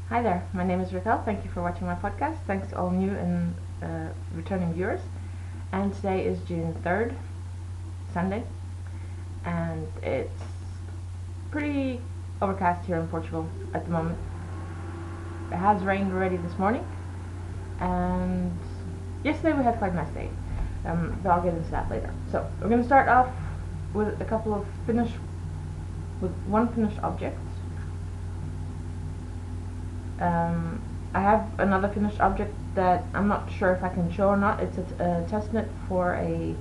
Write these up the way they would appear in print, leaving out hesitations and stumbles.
Hi there, my name is Raquel. Thank you for watching my podcast. Thanks to all new and returning viewers. And today is June 3rd, Sunday, and it's pretty overcast here in Portugal at the moment. It has rained already this morning, and yesterday we had quite a nice day. But I'll get into that later. So we're going to start off with one finished object. I have another finished object that I'm not sure if I can show or not. It's a test knit for a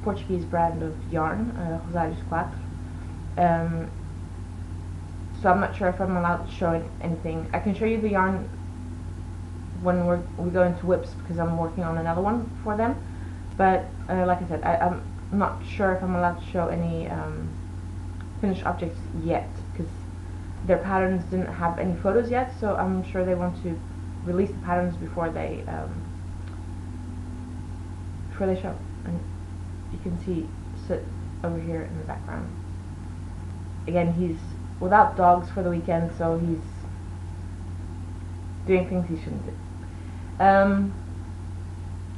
Portuguese brand of yarn, RGO Knitorama. So I'm not sure if I'm allowed to show anything. I can show you the yarn when we go into whips because I'm working on another one for them. But like I said, I'm not sure if I'm allowed to show any finished objects yet because their patterns didn't have any photos yet, so I'm sure they want to release the patterns before they show. And you can see Sit over here in the background. Again, he's without dogs for the weekend, so he's doing things he shouldn't do. So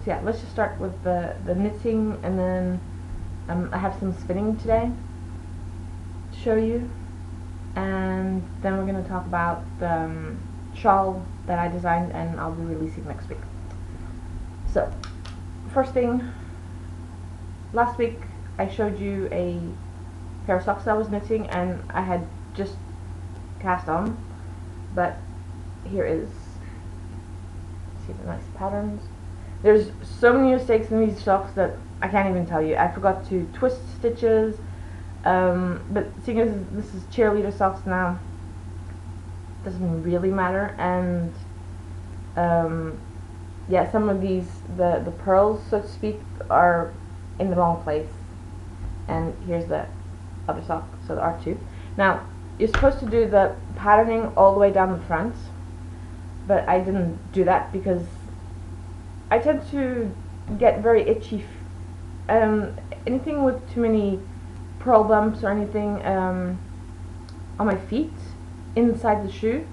yeah, let's just start with the knitting, and then I have some spinning today to show you. And then we're going to talk about the shawl that I designed and I'll be releasing next week. So, first thing, last week I showed you a pair of socks that I was knitting and I had just cast on, but here is, see the nice patterns. There's so many mistakes in these socks that I can't even tell you. I forgot to twist stitches. But seeing as this is cheerleader socks now, doesn't really matter. And yeah, some of these, the pearls, so to speak, are in the wrong place. And here's the other sock, so there are two. Now, you're supposed to do the patterning all the way down the front, but I didn't do that because I tend to get very itchy. Anything with too many pearl bumps or anything on my feet inside the shoe,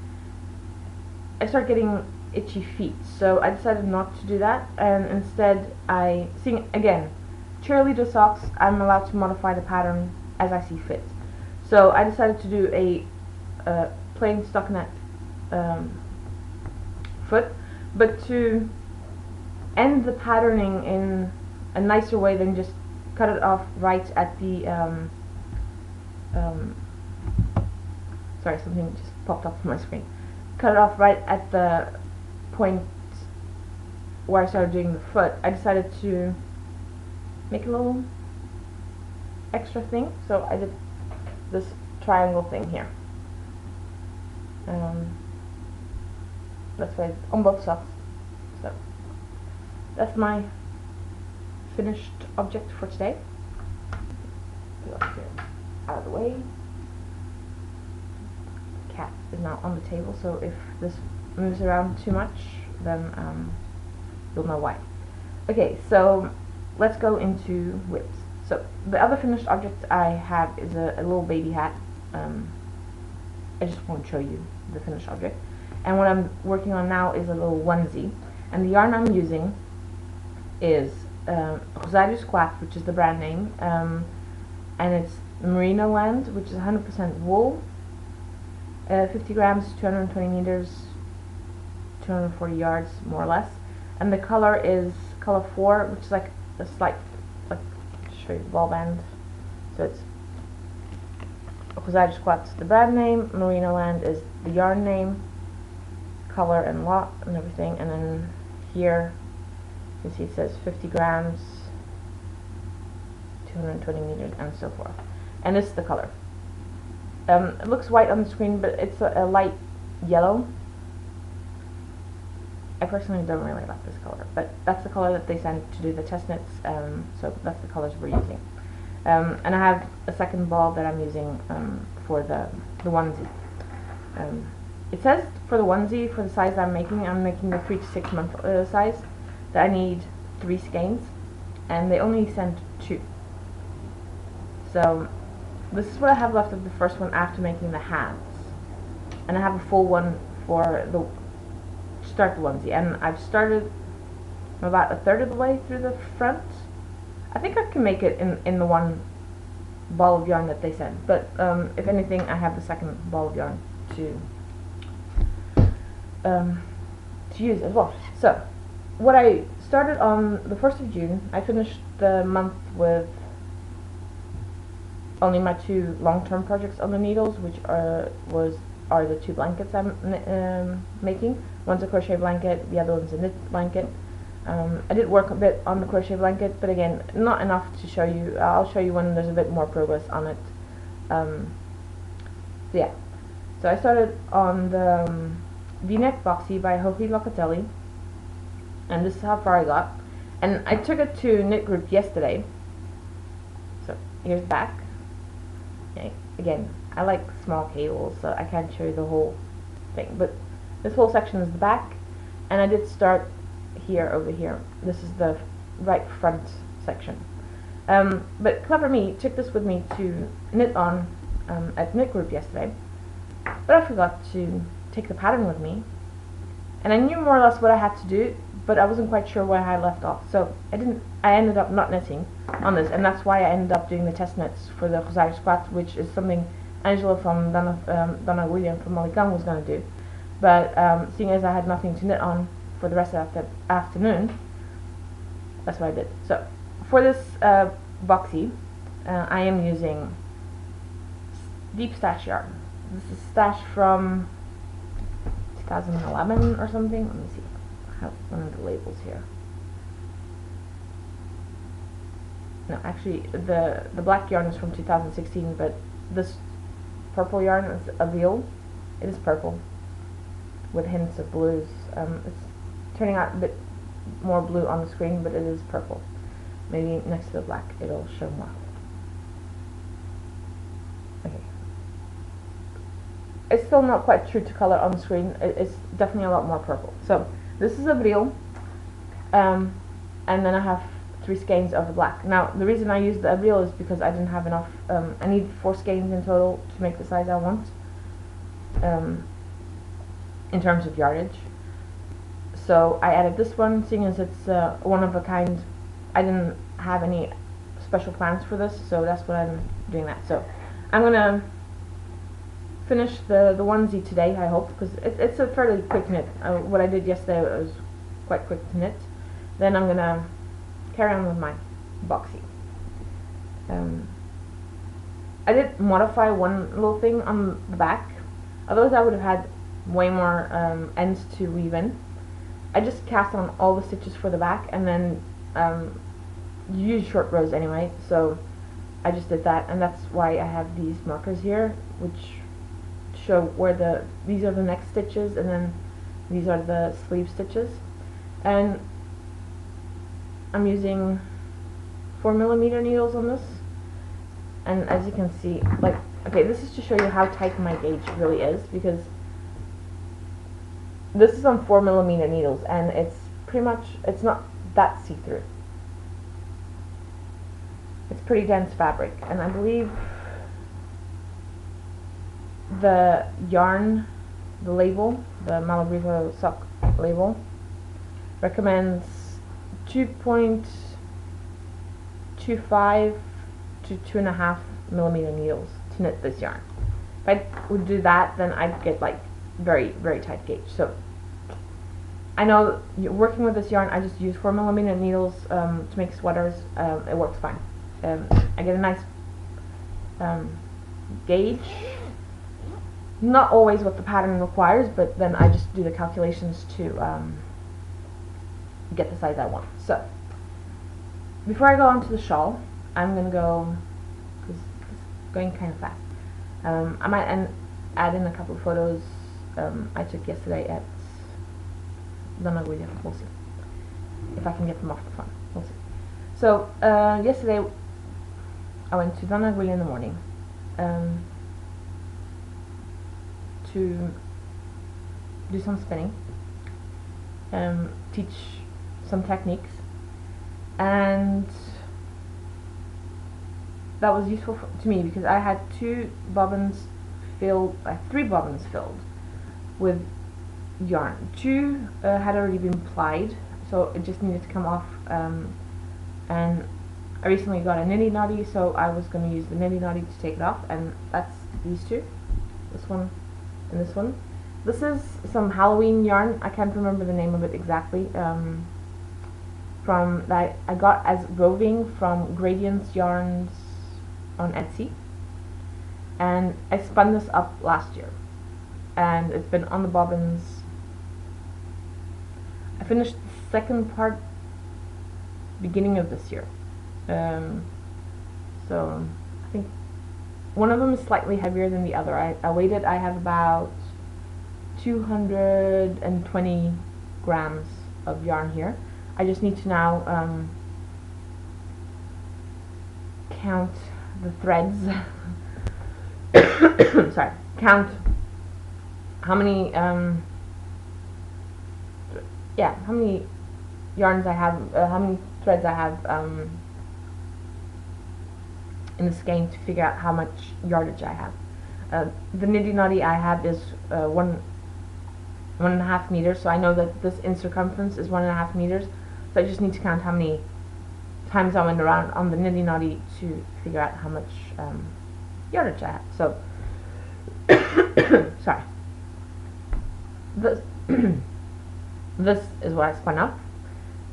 I start getting itchy feet, so I decided not to do that, and instead again, cheerleader socks, I'm allowed to modify the pattern as I see fit. So I decided to do a plain stockinette foot, but to end the patterning in a nicer way than just cut it off right at the sorry, something just popped up on my screen. Cut it off right at the point where I started doing the foot. I decided to make a little extra thing, so I did this triangle thing here. That's why on both socks. So that's my finished object for today. Put it here out of the way. The cat is now on the table, so if this moves around too much, then you'll know why. Okay, so let's go into whips. So the other finished object I have is a little baby hat. I just won't show you the finished object. And what I'm working on now is a little onesie, and the yarn I'm using is RGO Knitorama, which is the brand name, and it's Merino Land, which is 100% wool, 50 grams, 220 meters, 240 yards, more or less, and the color is color 4, which is like a slight, like, show you the ball band. So it's RGO Knitorama is the brand name, Merino Land is the yarn name, color and lot and everything, and then here you can see it says 50 grams, 220 meters, and so forth. And this is the color. It looks white on the screen, but it's a light yellow. I personally don't really like this color, but that's the color that they sent to do the test knits, so that's the colors we're using. And I have a second ball that I'm using for the onesie. It says for the onesie, for the size I'm making the 3 to 6 month size, that I need 3 skeins, and they only sent 2. So this is what I have left of the first one after making the hands, and I have a full one for the start the onesie, and I've started about a third of the way through the front. I think I can make it in the one ball of yarn that they sent, but if anything, I have the second ball of yarn to use as well. So what I started on the 1st of June, I finished the month with only my 2 long-term projects on the needles, which are the 2 blankets I'm making. One's a crochet blanket, the other one's a knit blanket. I did work a bit on the crochet blanket, but again, not enough to show you. I'll show you when there's a bit more progress on it. Yeah, so I started on the V-neck boxy by Hoki Locatelli, and this is how far I got. And I took it to knit group yesterday. So here's the back. Okay. Again, I like small cables, so I can't show you the whole thing, but this whole section is the back, and I did start here over here. This is the right front section. But clever me took this with me to knit on at knit group yesterday, but I forgot to take the pattern with me, and I knew more or less what I had to do, but I wasn't quite sure where I left off, so I ended up not knitting on this, and that's why I ended up doing the test knits for the Rosario Squat, which is something Angela from Donna William from Molicam was going to do, but seeing as I had nothing to knit on for the rest of the afternoon, that's what I did. So for this boxy, I am using deep stash yarn. This is stash from 2011 or something. Let me see. I have one of the labels here. No, actually, the black yarn is from 2016, but this purple yarn is a veal. It is purple with hints of blues. It's turning out a bit more blue on the screen, but it is purple. Maybe next to the black it'll show more. Okay. It's still not quite true to color on the screen. It's definitely a lot more purple. So this is a veal, and then I have 3 skeins of the black. Now the reason I used the abril is because I didn't have enough. I need 4 skeins in total to make the size I want, in terms of yardage. So I added this one, seeing as it's one of a kind. I didn't have any special plans for this, so that's what I'm doing that. So I'm gonna finish the onesie today, I hope, because it's a fairly quick knit. What I did yesterday was quite quick to knit. Then I'm gonna carry on with my boxy. I did modify one little thing on the back, otherwise I would have had way more ends to weave in. I just cast on all the stitches for the back, and then you use short rows anyway, so I just did that, and that's why I have these markers here, which show where these are the neck stitches, and then these are the sleeve stitches. And I'm using 4mm needles on this, and as you can see, like, okay, this is to show you how tight my gauge really is, because this is on 4mm needles, and it's pretty much, it's not that see-through. It's pretty dense fabric, and I believe the yarn, the label, the Malabrigo sock label, recommends 2.25 to 2.5mm needles to knit this yarn. If I would do that, then I'd get like very, very tight gauge. So I know working with this yarn, I just use 4mm needles to make sweaters. It works fine. I get a nice gauge. Not always what the pattern requires, but then I just do the calculations to get the size I want. So before I go on to the shawl, I'm going to go, because it's going kind of fast, I might add in a couple of photos I took yesterday at Donna William. We'll see if I can get them off the phone. We'll see. So yesterday I went to Donna William in the morning to do some spinning, teach some techniques, and that was useful to me because I had 3 bobbins filled with yarn. Two had already been plied, so it just needed to come off, and I recently got a nitty nutty, so I was going to use the nitty nutty to take it off, and that's these two, this one and this one. This is some Halloween yarn. I can't remember the name of it exactly. From that I got as roving from Gradients Yarns on Etsy, and I spun this up last year, and it's been on the bobbins. I finished the second part beginning of this year, so I think one of them is slightly heavier than the other. I weighed it. I have about 220 grams of yarn here. I just need to now count the threads. Sorry, count how many how many yarns I have, how many threads I have in the skein to figure out how much yardage I have. The nitty nutty I have is 1.5 meters, so I know that this in circumference is 1.5 meters. So I just need to count how many times I went around on the nitty nutty to figure out how much yardage I have. So, sorry. This is what I spun up,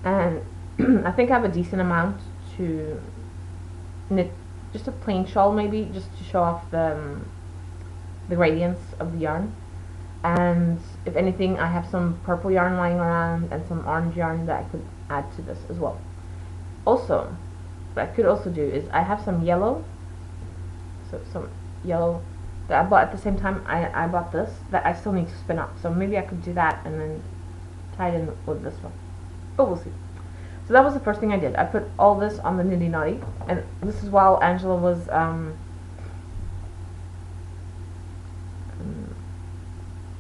and I think I have a decent amount to knit just a plain shawl, maybe, just to show off the gradients of the yarn. And if anything, I have some purple yarn lying around and some orange yarn that I could add to this as well. Also, what I could also do is I have some yellow, so some yellow that I bought at the same time I bought this, that I still need to spin up. So maybe I could do that and then tie it in with this one, but we'll see. So that was the first thing I did. I put all this on the nitty nutty, and this is while Angela was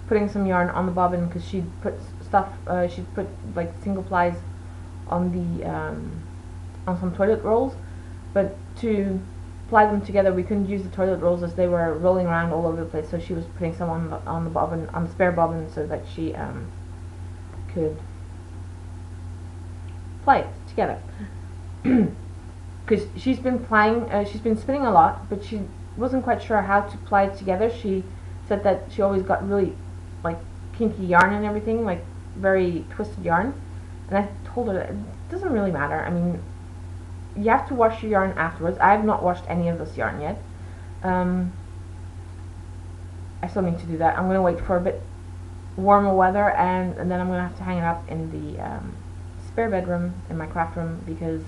putting some yarn on the bobbin, because she'd put stuff, she'd put like single plies on the on some toilet rolls, but to ply them together we couldn't use the toilet rolls as they were rolling around all over the place, so she was putting some on the bobbin, on the spare bobbin, so that she could ply it together. Because she's been plying, she's been spinning a lot, but she wasn't quite sure how to ply it together. She said that she always got really like kinky yarn and everything, like very twisted yarn, and I told her that it doesn't really matter. I mean, you have to wash your yarn afterwards. I have not washed any of this yarn yet. I still need to do that. I'm going to wait for a bit warmer weather, and then I'm going to have to hang it up in the spare bedroom, in my craft room, because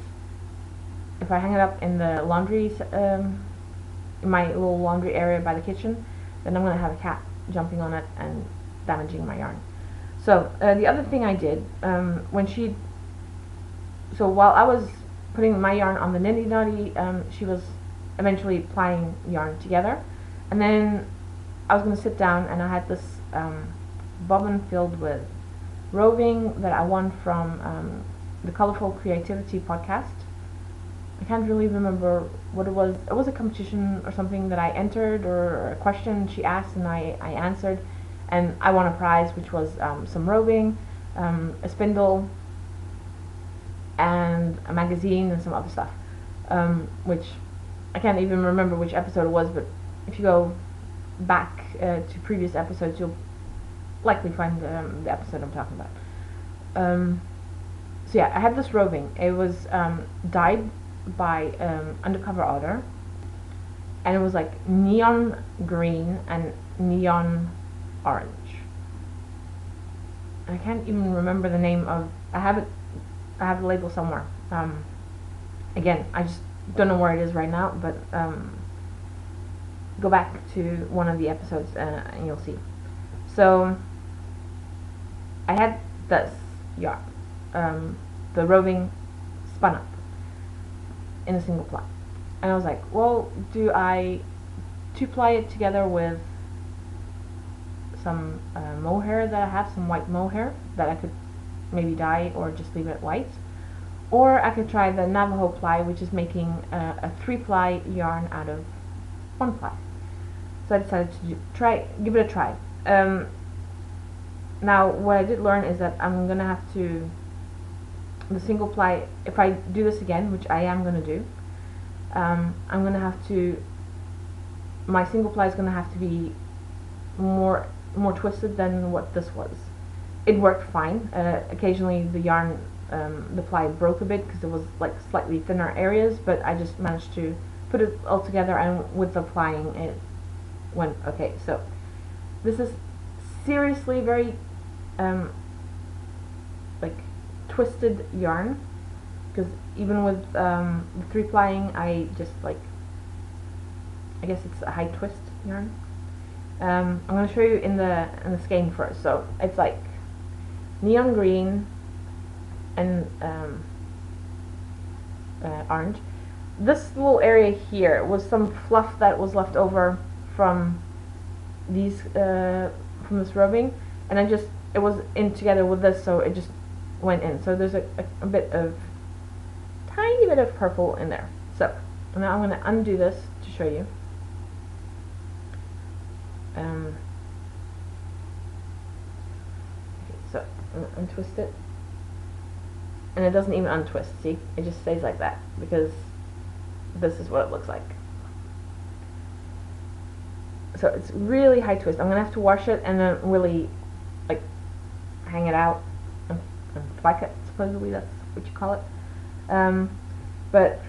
if I hang it up in the laundry, in my little laundry area by the kitchen, then I'm going to have a cat jumping on it and damaging my yarn. So the other thing I did, so while I was putting my yarn on the nitty nutty, she was eventually plying yarn together, and then I was going to sit down, and I had this bobbin filled with roving that I won from the Colorful Creativity podcast. I can't really remember what it was. It was a competition or something that I entered, or a question she asked and I answered, and I won a prize, which was some roving, a spindle, and a magazine, and some other stuff, which I can't even remember which episode it was, but if you go back to previous episodes, you'll likely find the episode I'm talking about. So yeah, I had this roving. It was dyed by Undercover Otter, and it was like neon green and neon orange. I can't even remember the name of. I have the label somewhere. Again, I just don't know where it is right now, but go back to one of the episodes and you'll see. So I had this yarn, the roving spun up in a single ply, and I was like, well, do I two-ply it together with some mohair that I have, some white mohair that I could maybe dye or just leave it white, or I could try the Navajo ply, which is making a 3-ply yarn out of 1 ply. So I decided to give it a try. Now what I did learn is that I'm gonna have to, the single ply, if I do this again, which I am gonna do, I'm gonna have to, my single ply is gonna have to be more twisted than what this was. It worked fine. Occasionally the yarn, the ply broke a bit because there was like slightly thinner areas, but I just managed to put it all together, and with the plying it went okay. So this is seriously very like twisted yarn, because even with the 3 plying, I just like, I guess it's a high twist yarn. I'm going to show you in the skein first. So it's like neon green and orange. This little area here was some fluff that was left over from these from this rubbing, and it was in together with this, so it just went in. So there's a bit of, tiny bit of purple in there. So now I'm going to undo this to show you. Okay, so I'm going to untwist it, and it doesn't even untwist, see? It just stays like that, because this is what it looks like. So it's really high twist. I'm going to have to wash it and then really like hang it out and flack it, supposedly that's what you call it. But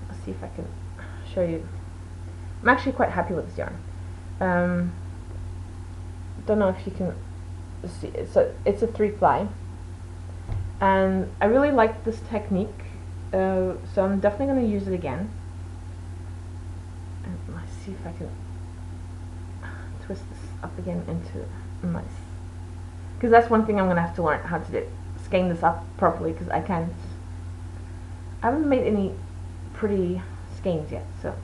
let's see if I can show you. I'm actually quite happy with this yarn. Don't know if you can see it. So it's a 3 ply, and I really like this technique, so I'm definitely going to use it again. And let's see if I can twist this up again into nice, because that's one thing I'm going to have to learn how to do, skein this up properly, because I haven't made any pretty skeins yet, so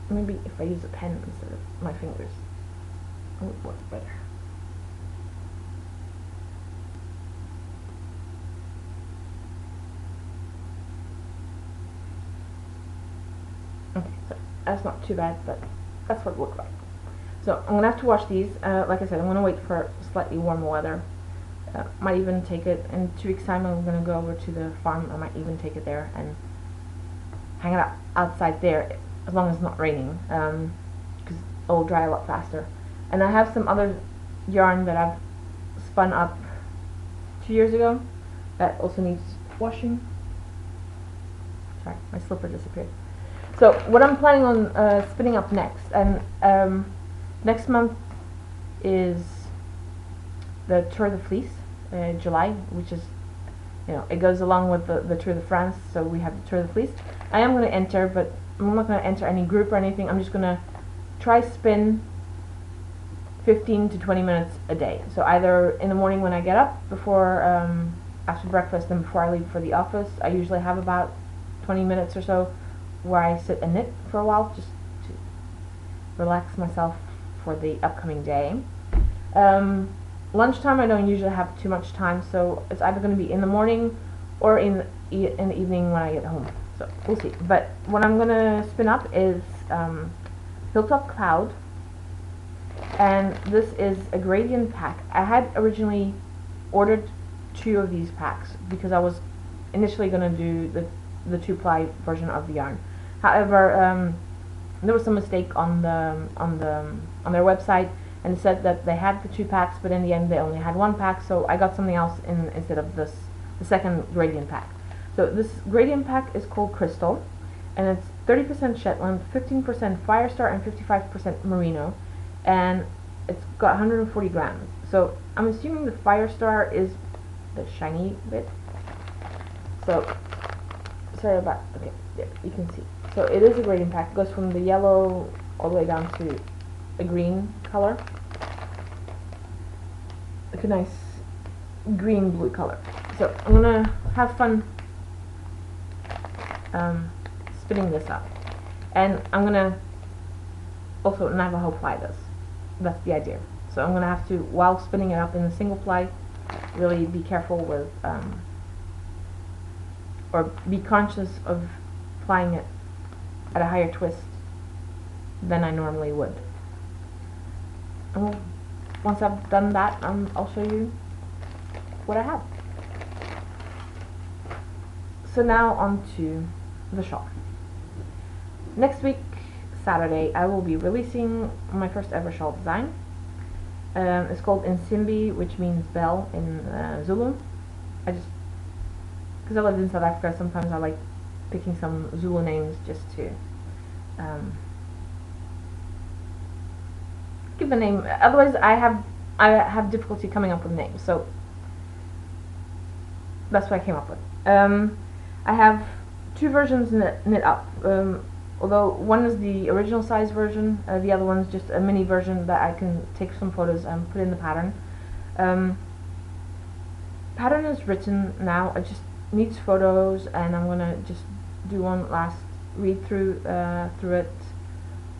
maybe if I use a pen instead of my fingers, it would work better. Okay, so that's not too bad, but that's what it looks like. So I'm going to have to wash these. Like I said, I'm going to wait for slightly warmer weather. Might even take it, in 2 weeks time I'm going to go over to the farm. I might even take it there and hang it out outside there, as long as it's not raining, because it'll dry a lot faster. And I have some other yarn that I've spun up 2 years ago that also needs washing. Sorry, my slipper disappeared. So what I'm planning on spinning up next, and next month is the Tour de Fleece, July, which is, you know, it goes along with the Tour de France, so we have the Tour de Fleece. I am going to enter, but I'm not going to enter any group or anything. I'm just going to try spin 15 to 20 minutes a day. So either in the morning when I get up, before after breakfast, and before I leave for the office. I usually have about 20 minutes or so where I sit and knit for a while, just to relax myself for the upcoming day. Lunchtime I don't usually have too much time, so it's either going to be in the morning or in the evening when I get home. So we'll see. But what I'm going to spin up is Hilltop Cloud, and this is a gradient pack. I had originally ordered 2 of these packs because I was initially going to do the 2-ply version of the yarn. However, there was some mistake on their website, and it said that they had the 2 packs, but in the end they only had 1 pack, so I got something else instead of the second gradient pack. So this gradient pack is called Crystal, and it's 30% Shetland, 15% Firestar, and 55% Merino, and it's got 140 grams. So I'm assuming the Firestar is the shiny bit. So sorry about, okay, there you can see. So it is a gradient pack. It goes from the yellow all the way down to a green color, like a nice green blue color. So I'm gonna have fun spinning this up, and I'm gonna also Navajo ply this. That's the idea. So I'm gonna have to, while spinning it up in a single ply, really be careful with or be conscious of plying it at a higher twist than I normally would. And once I've done that, I'll show you what I have. So now on to the shawl. Next week, Saturday, I will be releasing my first ever shawl design. It's called Nsimbi, which means bell in Zulu. Because I lived in South Africa, sometimes I like picking some Zulu names just to give the name. Otherwise, I have difficulty coming up with names, so that's what I came up with. I have two versions knit up. Although one is the original size version, the other one is just a mini version that I can take some photos and put in the pattern. Pattern is written now. It just needs photos, and I'm gonna just do one last read through it.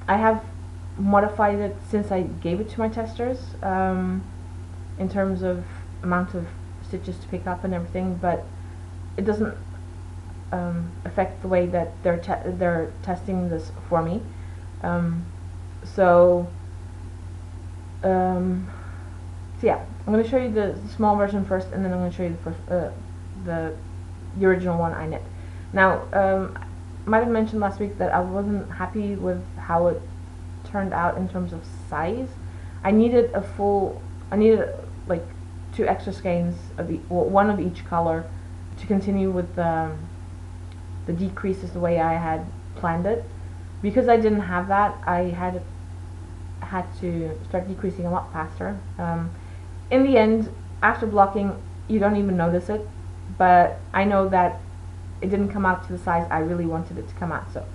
I have modified it since I gave it to my testers in terms of amount of stitches to pick up and everything, but it doesn't affect the way that they're testing this for me. So yeah, I'm going to show you the small version first, and then I'm going to show you the original one I knit. Now, might have mentioned last week that I wasn't happy with how it turned out in terms of size. I needed like 2 extra skeins of one of each color to continue with the decreases the way I had planned it. Because I didn't have that, I had to start decreasing a lot faster. In the end, after blocking, you don't even notice it, but I know that it didn't come out to the size I really wanted it to come out. So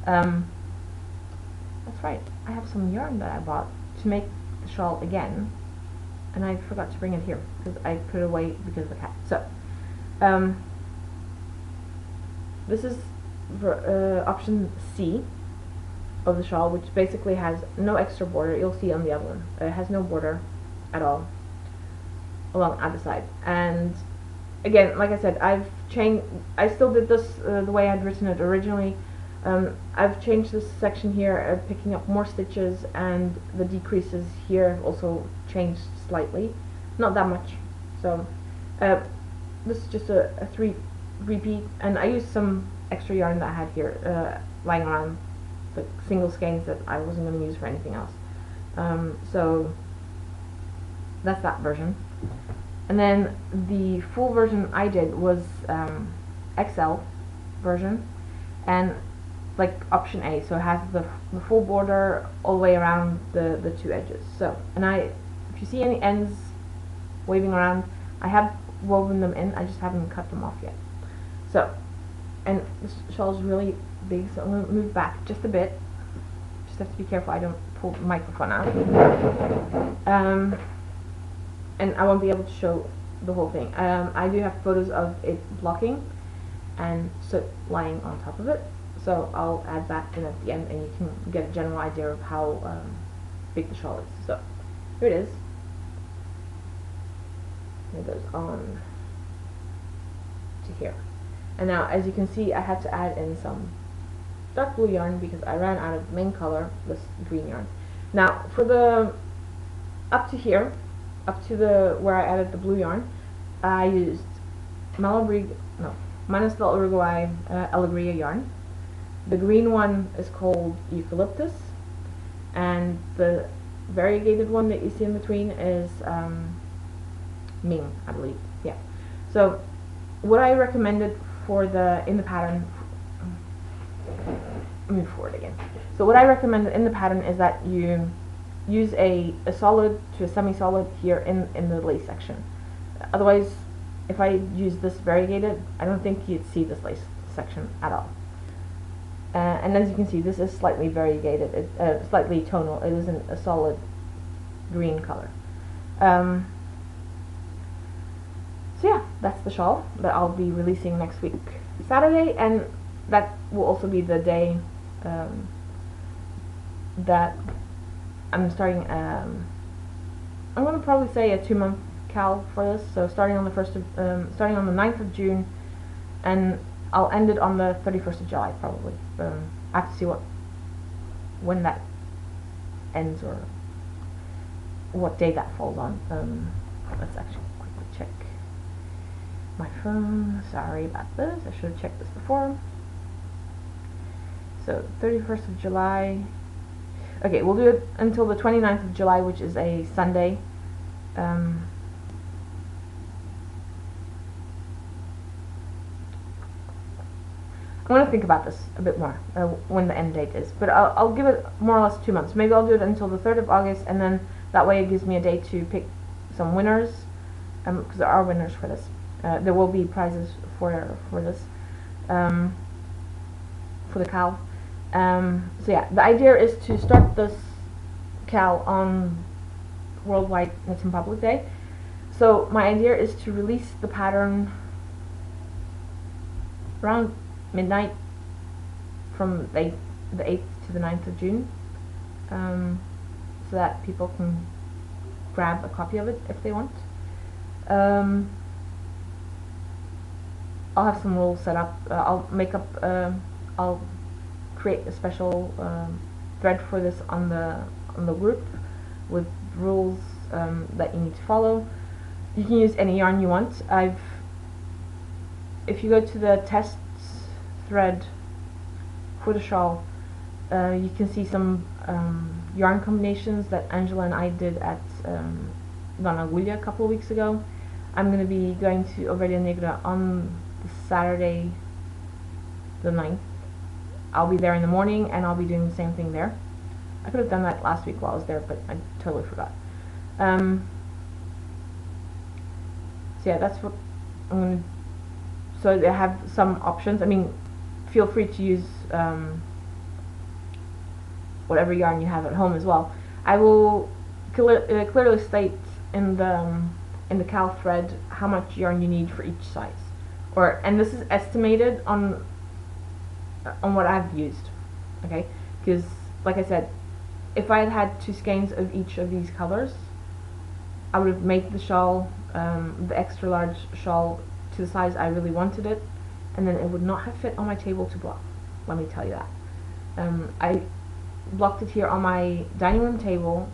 that's right, I have some yarn that I bought to make the shawl again, and I forgot to bring it here because I put it away because of the cat. So this is option C of the shawl, which basically has no extra border. You'll see on the other one, it has no border at all along either side. And again, like I said, I still did this the way I'd written it originally. I've changed this section here, picking up more stitches, and the decreases here have also changed slightly, not that much. So this is just a 3 repeat, and I used some extra yarn that I had here lying around, the single skeins that I wasn't going to use for anything else. So that's that version. And then the full version I did was XL version, and like option A, so it has the full border all the way around the 2 edges. So, and if you see any ends waving around, I have woven them in, I just haven't cut them off yet. So, and this shawl is really big, so I'm going to move back just a bit. Just have to be careful I don't pull the microphone out. And I won't be able to show the whole thing. I do have photos of it blocking and soot lying on top of it, so I'll add that in at the end, and you can get a general idea of how big the shawl is. So here it is. It goes on to here. And now, as you can see, I had to add in some dark blue yarn because I ran out of the main color, this green yarn. Now, for the up to here, up to the where I added the blue yarn, I used Minus the Uruguay Alegria yarn. The green one is called Eucalyptus, and the variegated one that you see in between is Ming, I believe. Yeah. So what I recommended for in the pattern, move forward again. So what I recommended in the pattern is that you use a solid to a semi-solid here in the lace section. Otherwise, if I use this variegated, I don't think you'd see this lace section at all. And as you can see, this is slightly variegated, slightly tonal. It isn't a solid green color. So yeah, that's the shawl that I'll be releasing next week, Saturday, and that will also be the day that I'm starting. I'm going to probably say a 2-month cal for this. So starting on the 9th of June, and I'll end it on the 31st of July probably. I have to see when that ends or what day that falls on. Let's actually quickly check. my phone. Sorry about this. I should have checked this before. So 31st of July. Okay, we'll do it until the 29th of July, which is a Sunday. I'm going to think about this a bit more when the end date is, but I'll give it more or less 2 months. Maybe I'll do it until the 3rd of August, and then that way it gives me a day to pick some winners, because there are winners for this. There will be prizes for this, for the cow. So yeah, the idea is to start this cow on Worldwide Knits in Public Day. So my idea is to release the pattern around midnight from the 8th to the 9th of June, so that people can grab a copy of it if they want. I'll have some rules set up. I'll create a special thread for this on the group with rules that you need to follow. You can use any yarn you want. If you go to the tests thread for the shawl, you can see some yarn combinations that Angela and I did at Dona Agulha a couple of weeks ago. I'm going to be going to Ovelha Negra on the Saturday the 9th. I'll be there in the morning, and I'll be doing the same thing there. I could have done that last week while I was there, but I totally forgot. So yeah, that's what I'm going to... So they have some options. I mean, feel free to use whatever yarn you have at home as well. I will clearly state in the cow thread how much yarn you need for each size, and this is estimated on what I've used, okay? Because like I said, if I had 2 skeins of each of these colors, I would have made the shawl, the extra large shawl, to the size I really wanted it, and then it would not have fit on my table to block. Let me tell you that. I blocked it here on my dining room table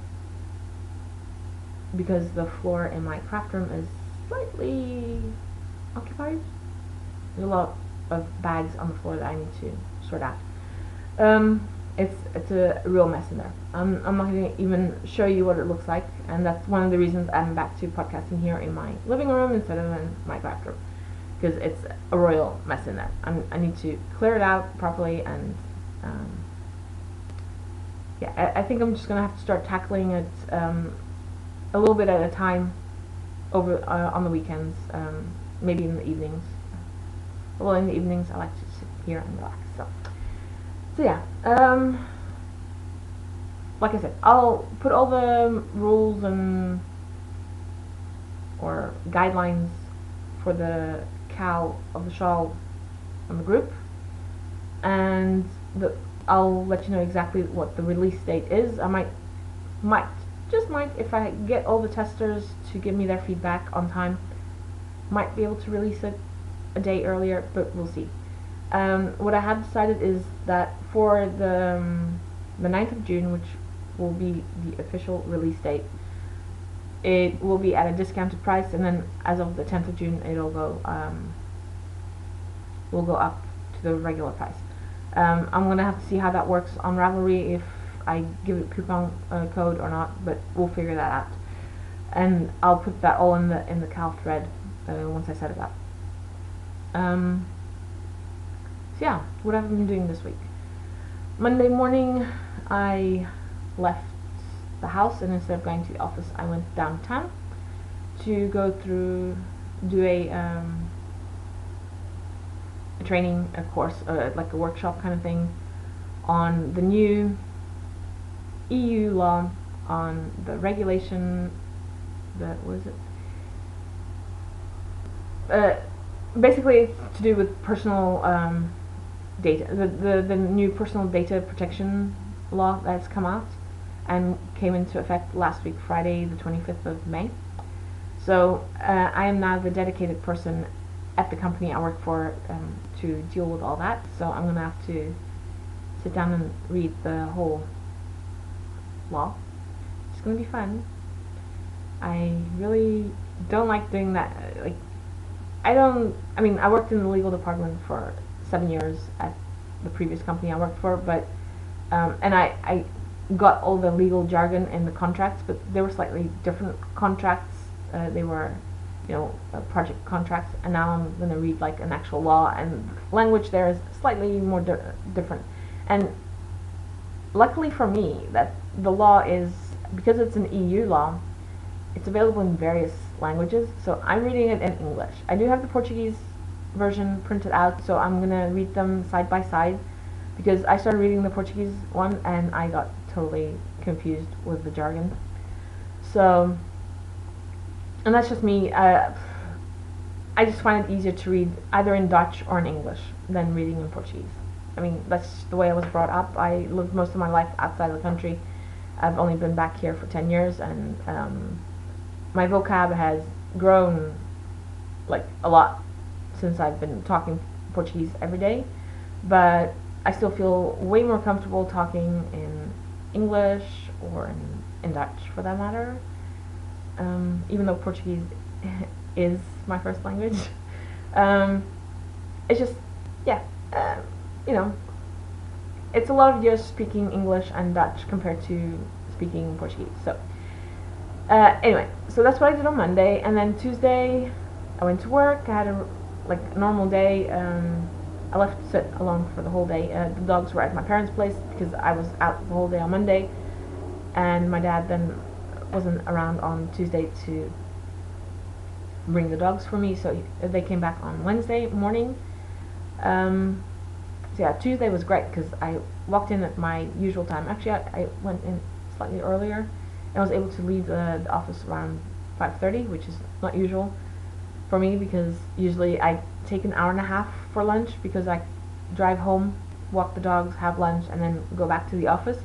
because the floor in my craft room is slightly occupied. There's a lot of bags on the floor that I need to sort out. It's a real mess in there. I'm not going to even show you what it looks like, and that's one of the reasons I'm back to podcasting here in my living room instead of in my craft room, because it's a royal mess in there. I need to clear it out properly, and yeah, I think I'm just going to have to start tackling it a little bit at a time over on the weekends, maybe in the evenings. Well, in the evenings I like to sit here and relax. So yeah, like I said, I'll put all the rules or guidelines for the cow of the shawl on the group, and I'll let you know exactly what the release date is. I might, if I get all the testers to give me their feedback on time, might be able to release it a day earlier, but we'll see. What I have decided is that for the 9th of June, which will be the official release date, it will be at a discounted price, and then as of the 10th of June it'll go will go up to the regular price. I'm gonna have to see how that works on Ravelry, if I give it a coupon code or not, but we'll figure that out, and I'll put that all in the cow thread once I set it up. So yeah, what have I been doing this week? Monday morning I left the house, and instead of going to the office I went downtown to do a training, a course, like a workshop kind of thing, on the new EU law on the regulation, basically to do with personal data, the new personal data protection law that's come out and came into effect last week, Friday the 25th of May. So I am now the dedicated person at the company I work for to deal with all that, so I'm going to have to sit down and read the whole law. It's going to be fun. I really don't like doing that. Like, I mean, I worked in the legal department for 7 years at the previous company I worked for, but and I got all the legal jargon in the contracts, but they were slightly different contracts. They were, project contracts, and now I'm going to read like an actual law, and language there is slightly more different. And luckily for me, that the law is, because it's an EU law, it's available in various languages, so I'm reading it in English. I do have the Portuguese version printed out, so I'm going to read them side by side, because I started reading the Portuguese one and I got totally confused with the jargon. So, and that's just me. I just find it easier to read either in Dutch or in English than reading in Portuguese. I mean, that's the way I was brought up. I lived most of my life outside the country. I've only been back here for 10 years, and my vocab has grown like a lot since I've been talking Portuguese every day, but I still feel way more comfortable talking in English or in Dutch, for that matter, even though Portuguese is my first language. It's just, yeah, it's a lot of years speaking English and Dutch compared to speaking Portuguese. So anyway, so that's what I did on Monday, and then Tuesday I went to work. I had a normal day. I left Sit alone for the whole day. The dogs were at my parents' place because I was out the whole day on Monday, and my dad then wasn't around on Tuesday to bring the dogs for me, so they came back on Wednesday morning. So yeah, Tuesday was great because I walked in at my usual time. Actually, I went in slightly earlier and was able to leave the office around 5:30, which is not usual for me, because usually I take an hour and a half for lunch, because I drive home, walk the dogs, have lunch, and then go back to the office.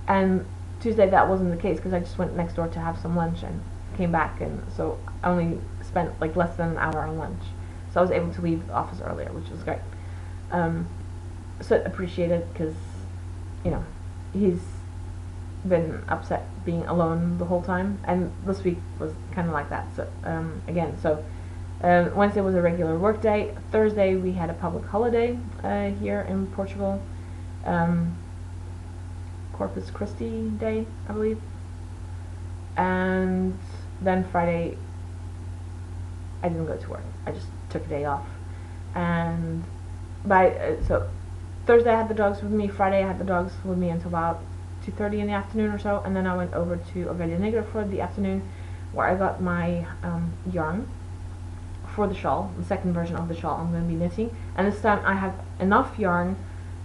And Tuesday that wasn't the case, because I just went next door to have some lunch and came back, and so I only spent like less than an hour on lunch. So I was able to leave the office earlier, which was great. So appreciated, because he's been upset being alone the whole time, and this week was kind of like that. So Wednesday was a regular work day. Thursday we had a public holiday here in Portugal, Corpus Christi Day, I believe. And then Friday I didn't go to work. I just took a day off. And so Thursday I had the dogs with me. Friday I had the dogs with me until about 2:30 in the afternoon or so, and then I went over to Ovelha Negra for the afternoon, where I got my yarn for the shawl, the second version of the shawl I'm going to be knitting. And this time I have enough yarn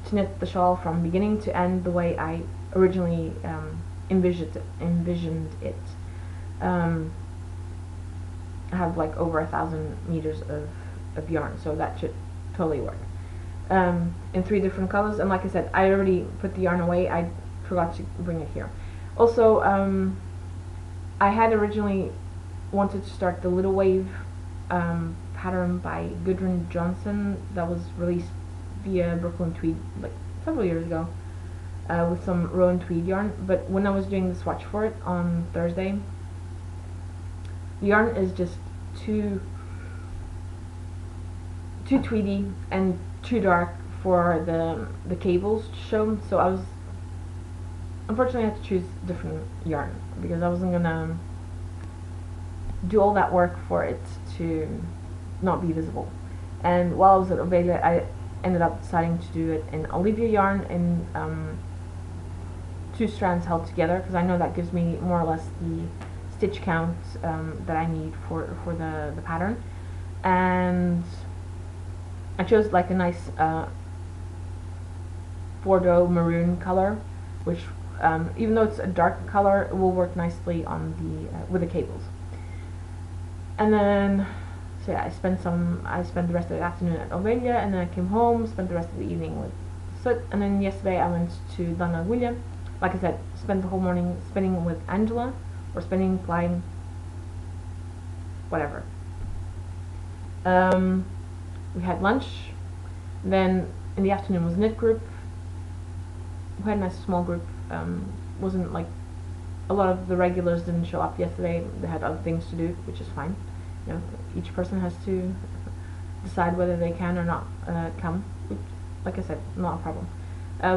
to knit the shawl from beginning to end the way I originally envisioned it. I have like over 1,000 meters of yarn, so that should totally work. In 3 different colors, and like I said, I already put the yarn away. I forgot to bring it here. Also, I had originally wanted to start the Little Wave pattern by Gudrun Johnson that was released via Brooklyn Tweed like several years ago, with some Rowan Tweed yarn, but when I was doing the swatch for it on Thursday, the yarn is just too tweedy and too dark for the cables to show, so I was unfortunately I had to choose different yarn, because I wasn't gonna do all that work for it to not be visible. And while I was at Ovelha, I ended up deciding to do it in Olivia yarn in 2 strands held together, because I know that gives me more or less the stitch count that I need for the pattern. And I chose like a nice Bordeaux maroon color, which even though it's a dark color, it will work nicely on the with the cables. And then, so yeah, I spent the rest of the afternoon at Ovelha, and then I came home, spent the rest of the evening with Soot, and then yesterday I went to Dona Agulha. Like I said, spent the whole morning spinning with Angela, or spinning, plying, whatever. We had lunch, then in the afternoon was knit group. We had a nice small group. Wasn't like a lot of the regulars didn't show up yesterday. They had other things to do, which is fine. Each person has to decide whether they can or not come. Which, like I said, not a problem.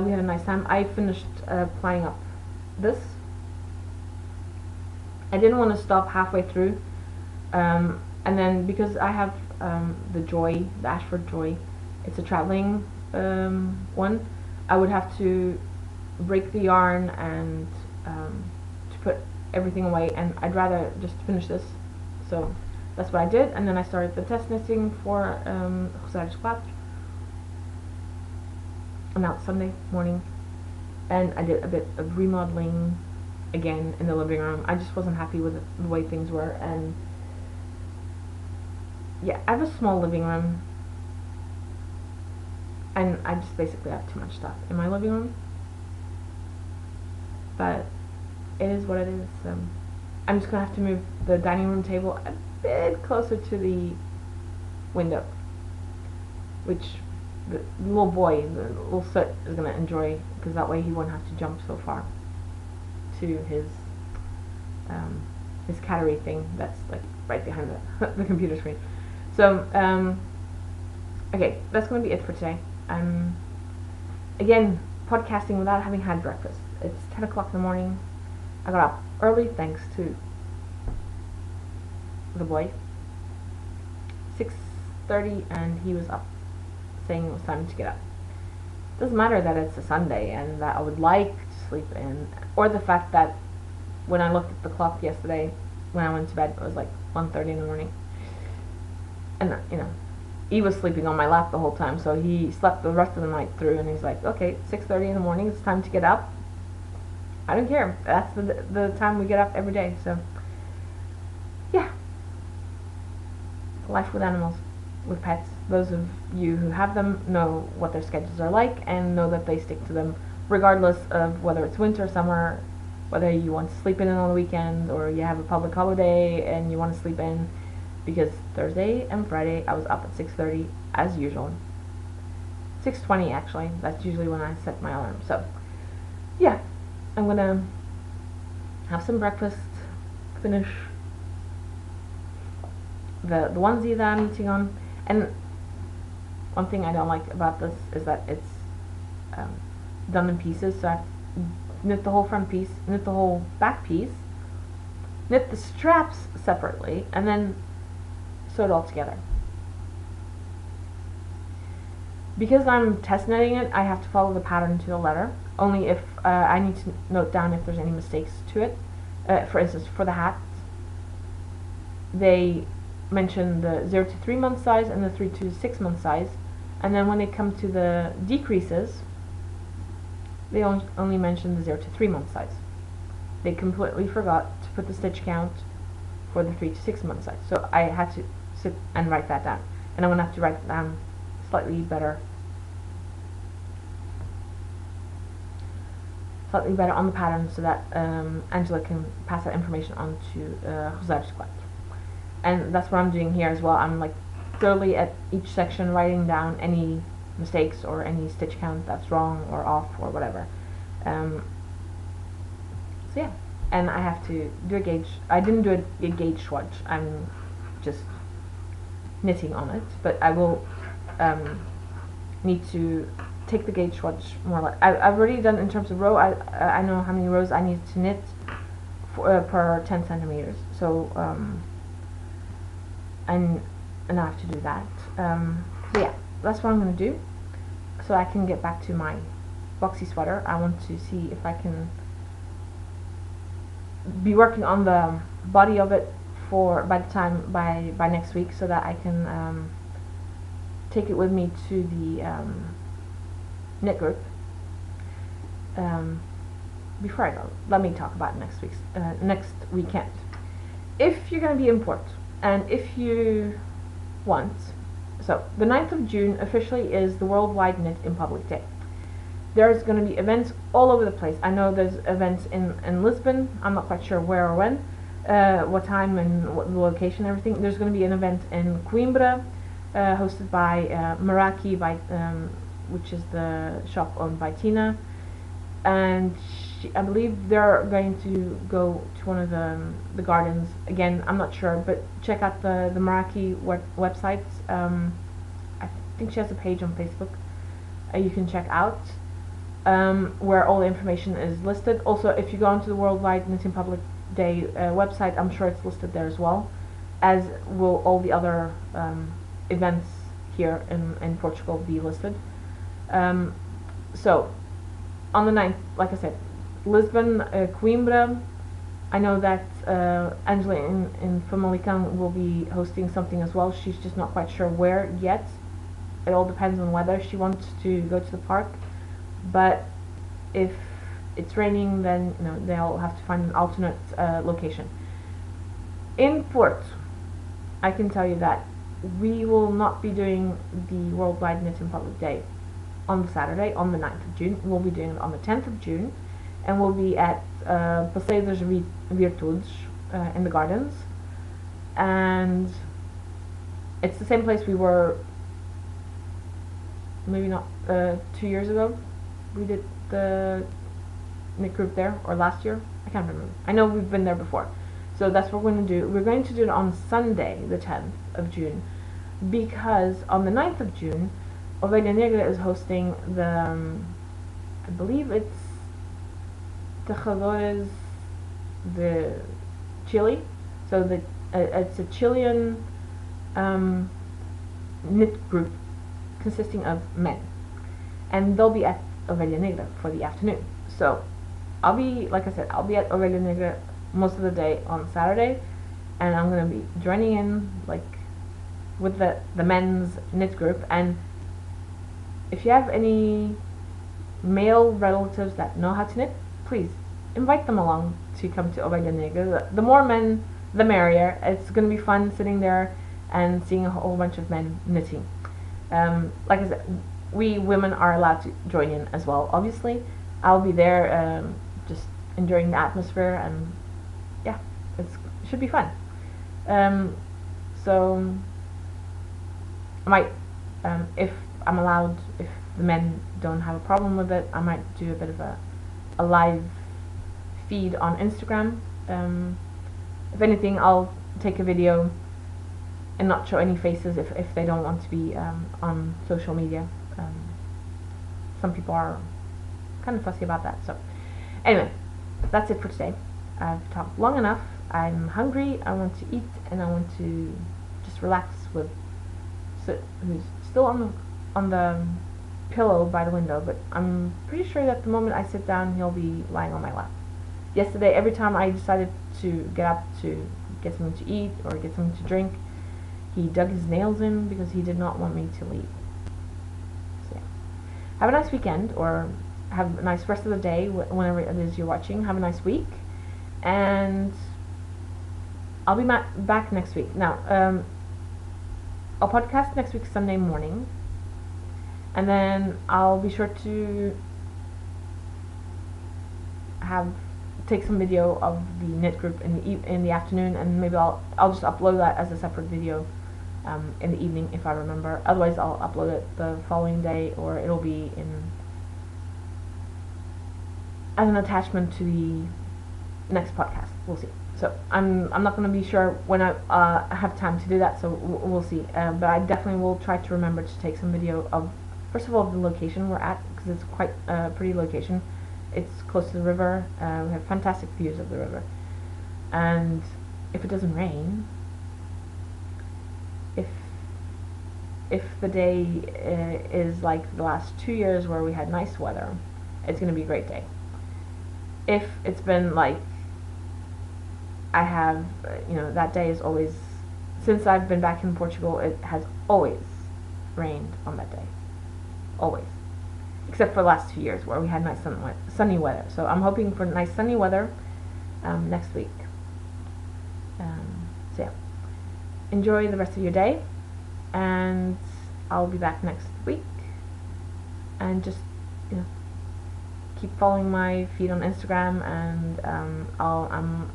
We had a nice time. I finished planning up this. I didn't want to stop halfway through, and then because I have the Joy, the Ashford Joy, it's a traveling one. I would have to break the yarn and to put everything away, and I'd rather just finish this. So that's what I did, and then I started the test knitting for Rosario 4. And out Sunday morning, and I did a bit of remodeling again in the living room. I just wasn't happy with the way things were, and yeah, I have a small living room, and I just basically have too much stuff in my living room, but it is what it is. I'm just gonna have to move the dining room table a bit closer to the window, which the little boy, the little soot, is going to enjoy, because that way he won't have to jump so far to his cattery thing that's like right behind the computer screen. So okay, that's going to be it for today. Again, podcasting without having had breakfast. It's 10 o'clock in the morning. I got up early thanks to the boy. 6:30, and he was up saying it was time to get up. Doesn't matter that it's a Sunday and that I would like to sleep in, or the fact that when I looked at the clock yesterday when I went to bed, it was like 1:30 in the morning, and you know, he was sleeping on my lap the whole time, so he slept the rest of the night through, and he's like, okay, 6:30 in the morning, it's time to get up. I don't care, that's the time we get up every day. So yeah, life with animals, with pets. Those of you who have them know what their schedules are like, and know that they stick to them regardless of whether it's winter or summer, whether you want to sleep in on the weekend or you have a public holiday and you want to sleep in, because Thursday and Friday I was up at 6:30 as usual. 6:20 actually, that's usually when I set my alarm. So yeah, I'm gonna have some breakfast, finish the onesie that I'm knitting on. And one thing I don't like about this is that it's done in pieces, so I have to knit the whole front piece, knit the whole back piece, knit the straps separately, and then sew it all together. Because I'm test knitting it, I have to follow the pattern to the letter, only if I need to note down if there's any mistakes to it. For instance, for the hats, they mention the 0 to 3 month size and the 3 to 6 month size, and then when they come to the decreases, they only mention the 0 to 3 month size. They completely forgot to put the stitch count for the 3 to 6 month size, so I had to sit and write that down, and I'm going to have to write it down slightly better on the pattern, so that Angela can pass that information on to Rosario 4. And that's what I'm doing here as well. I'm like thoroughly at each section writing down any mistakes or any stitch count that's wrong or off or whatever. So yeah, and I have to do a gauge. I didn't do a gauge swatch. I'm just knitting on it, but I will need to take the gauge swatch more like I've already done in terms of row. I know how many rows I need to knit for, per 10 centimeters. So and I have to do that. So yeah, that's what I'm going to do, so I can get back to my boxy sweater. I want to see if I can be working on the body of it by next week, so that I can take it with me to the knit group. Before I go, let me talk about next weekend. If you're going to be in port, and if you want, so the 9th of June officially is the Worldwide Knit in Public Day. There's going to be events all over the place. I know there's events in Lisbon. I'm not quite sure where or when, what time and what the location and everything. There's going to be an event in Coimbra, hosted by Meraki, which is the shop owned by Tina. And I believe they're going to go to one of the gardens. Again, I'm not sure, but check out the Meraki websites. think she has a page on Facebook you can check out, where all the information is listed. Also, if you go onto the Worldwide Knitting Public Day website, I'm sure it's listed there as well, as will all the other events here in Portugal be listed. So, on the 9th, like I said, Lisbon, Coimbra. I know that Angela in Famalicão will be hosting something as well. She's just not quite sure where yet. It all depends on whether she wants to go to the park. But if it's raining, then they'll have to find an alternate location. In Porto, I can tell you that we will not be doing the Worldwide Knitting Public Day on the Saturday, on the 9th of June. We'll be doing it on the 10th of June, and we'll be at Passeio das Virtudes in the gardens. And it's the same place we were, maybe not 2 years ago. We did the knit group there, or last year, I can't remember. I know we've been there before. So that's what we're going to do. We're going to do it on Sunday, the 10th of June, because on the 9th of June, Ovelha Negra is hosting the, I believe it's Tejedores de Chile. So it's a Chilean knit group consisting of men, and they'll be at Ovelha Negra for the afternoon. So I'll be, like I said, I'll be at Ovelha Negra most of the day on Saturday, and I'm going to be joining in with the men's knit group. And if you have any male relatives that know how to knit, please invite them along to come to Ovelha Negra. The more men, the merrier. It's going to be fun sitting there and seeing a whole bunch of men knitting. Like I said, we women are allowed to join in as well. Obviously, I'll be there, just enjoying the atmosphere, and yeah, it should be fun. So I might, if I'm allowed, if the men don't have a problem with it, I might do a bit of a live feed on Instagram. If anything, I'll take a video and not show any faces if they don't want to be on social media. Some people are kind of fussy about that. So anyway, that's it for today. I've talked long enough. I'm hungry, I want to eat, and I want to just relax with who's still on the pillow by the window, but I'm pretty sure that the moment I sit down, he'll be lying on my lap. Yesterday, every time I decided to get up to get something to eat or get something to drink, he dug his nails in because he did not want me to leave. So yeah. Have a nice weekend, or have a nice rest of the day whenever it is you're watching. Have a nice week, and I'll be back next week. Now, I'll podcast next week Sunday morning, and then I'll be sure to take some video of the knit group in the afternoon, and maybe I'll just upload that as a separate video in the evening if I remember. Otherwise, I'll upload it the following day, or it'll be as an attachment to the next podcast. We'll see. So I'm not going to be sure when I have time to do that, so we'll see. But I definitely will try to remember to take some video of, first of all, the location we're at, because it's quite a pretty location. It's close to the river. We have fantastic views of the river. And if it doesn't rain, if the day is like the last 2 years where we had nice weather, it's going to be a great day. If it's been like I have, that day is always, since I've been back in Portugal, it has always rained on that day. Always. Except for the last 2 years where we had nice sunny weather. So I'm hoping for nice sunny weather next week. So yeah, enjoy the rest of your day, and I'll be back next week. And just keep following my feed on Instagram, and I'm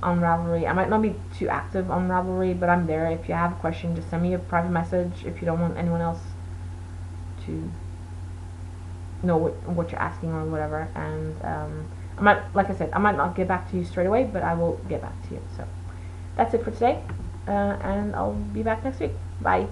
on Ravelry. I might not be too active on Ravelry, but I'm there. If you have a question, just send me a private message if you don't want anyone else to know what you're asking or whatever. And I might, like I said, I might not get back to you straight away, but I will get back to you. So that's it for today, and I'll be back next week. Bye.